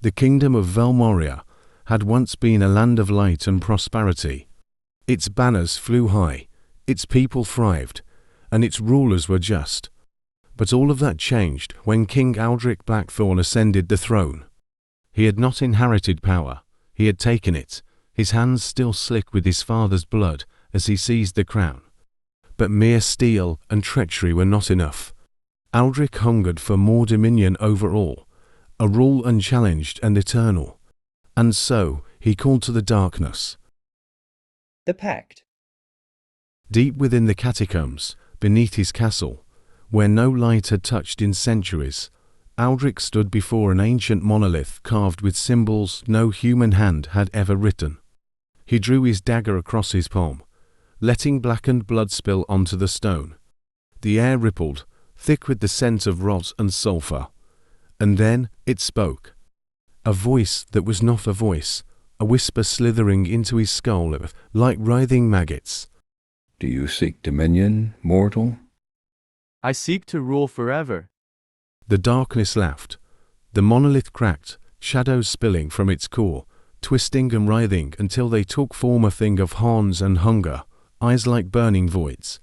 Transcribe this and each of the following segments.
The kingdom of Velmoria had once been a land of light and prosperity. Its banners flew high, its people thrived, and its rulers were just. But all of that changed when King Aldric Blackthorn ascended the throne. He had not inherited power, he had taken it, his hands still slick with his father's blood as he seized the crown. But mere steel and treachery were not enough. Aldric hungered for more dominion over all, a rule unchallenged and eternal. And so he called to the darkness. The Pact. Deep within the catacombs, beneath his castle, where no light had touched in centuries, Aldric stood before an ancient monolith carved with symbols no human hand had ever written. He drew his dagger across his palm, letting blackened blood spill onto the stone. The air rippled, thick with the scent of rot and sulphur. And then it spoke. A voice that was not a voice, a whisper slithering into his skull like writhing maggots. Do you seek dominion, mortal? I seek to rule forever. The darkness laughed. The monolith cracked, shadows spilling from its core, twisting and writhing until they took form a thing of horns and hunger, eyes like burning voids.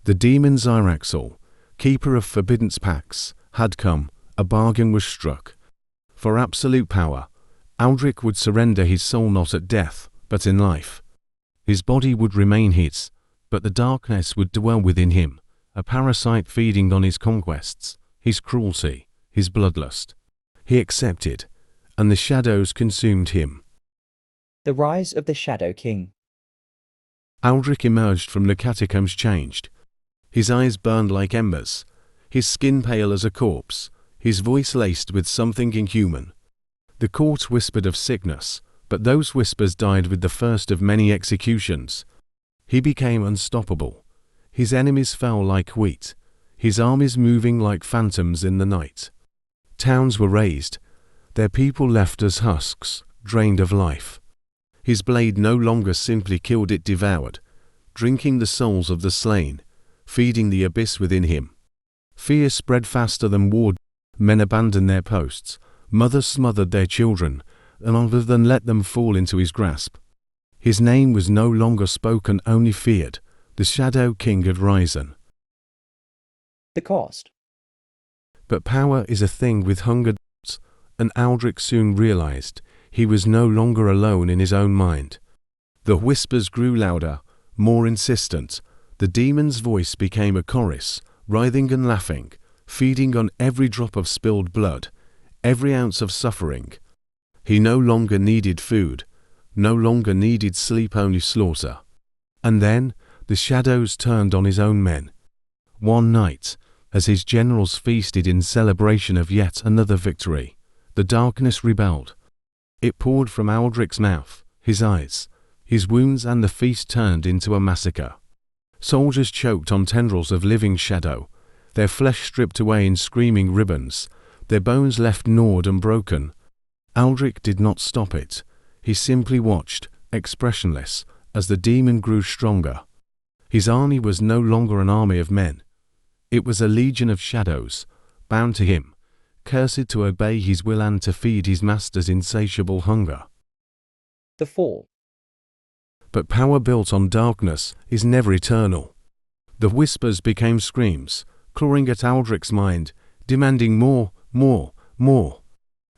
The demon Zyraxol, keeper of forbidden pacts, had come, a bargain was struck. For absolute power, Aldric would surrender his soul not at death, but in life. His body would remain his, but the darkness would dwell within him, a parasite feeding on his conquests, his cruelty, his bloodlust. He accepted, and the shadows consumed him. The Rise of the Shadow King. Aldric emerged from the catacombs changed. His eyes burned like embers, his skin pale as a corpse, his voice laced with something inhuman. The court whispered of sickness, but those whispers died with the first of many executions. He became unstoppable. His enemies fell like wheat, his armies moving like phantoms in the night. Towns were razed, their people left as husks, drained of life. His blade no longer simply killed, it devoured, drinking the souls of the slain, feeding the abyss within him. Fear spread faster than war. Men abandoned their posts, mothers smothered their children, and other than let them fall into his grasp. His name was no longer spoken, only feared. The Shadow King had risen. The Cost. But power is a thing with hunger, and Aldric soon realized he was no longer alone in his own mind. The whispers grew louder, more insistent. The demon's voice became a chorus, writhing and laughing, feeding on every drop of spilled blood, every ounce of suffering. He no longer needed food, no longer needed sleep, only slaughter. And then the shadows turned on his own men. One night, as his generals feasted in celebration of yet another victory, the darkness rebelled. It poured from Aldric's mouth, his eyes, his wounds, and the feast turned into a massacre. Soldiers choked on tendrils of living shadow, their flesh stripped away in screaming ribbons, their bones left gnawed and broken. Aldric did not stop it. He simply watched, expressionless, as the demon grew stronger. His army was no longer an army of men. It was a legion of shadows, bound to him, cursed to obey his will and to feed his master's insatiable hunger. The Fall. But power built on darkness is never eternal. The whispers became screams, clawing at Aldric's mind, demanding more, more, more.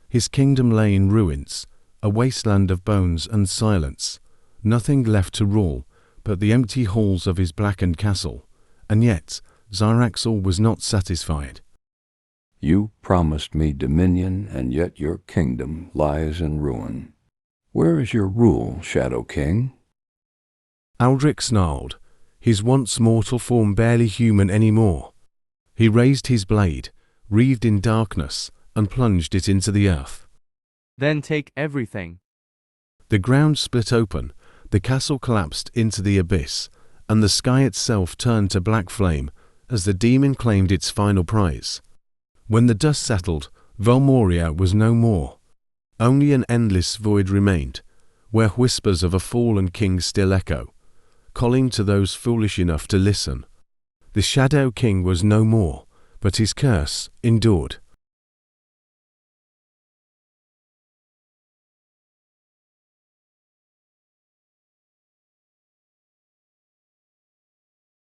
His kingdom lay in ruins, a wasteland of bones and silence, nothing left to rule but the empty halls of his blackened castle. And yet Zyraxol was not satisfied. You promised me dominion, and yet your kingdom lies in ruin. Where is your rule, Shadow King? Aldric snarled, his once mortal form barely human anymore. He raised his blade, wreathed in darkness, and plunged it into the earth. Then take everything. The ground split open, the castle collapsed into the abyss, and the sky itself turned to black flame as the demon claimed its final prize. When the dust settled, Velmoria was no more. Only an endless void remained, where whispers of a fallen king still echo, calling to those foolish enough to listen. The Shadow King was no more, but his curse endured.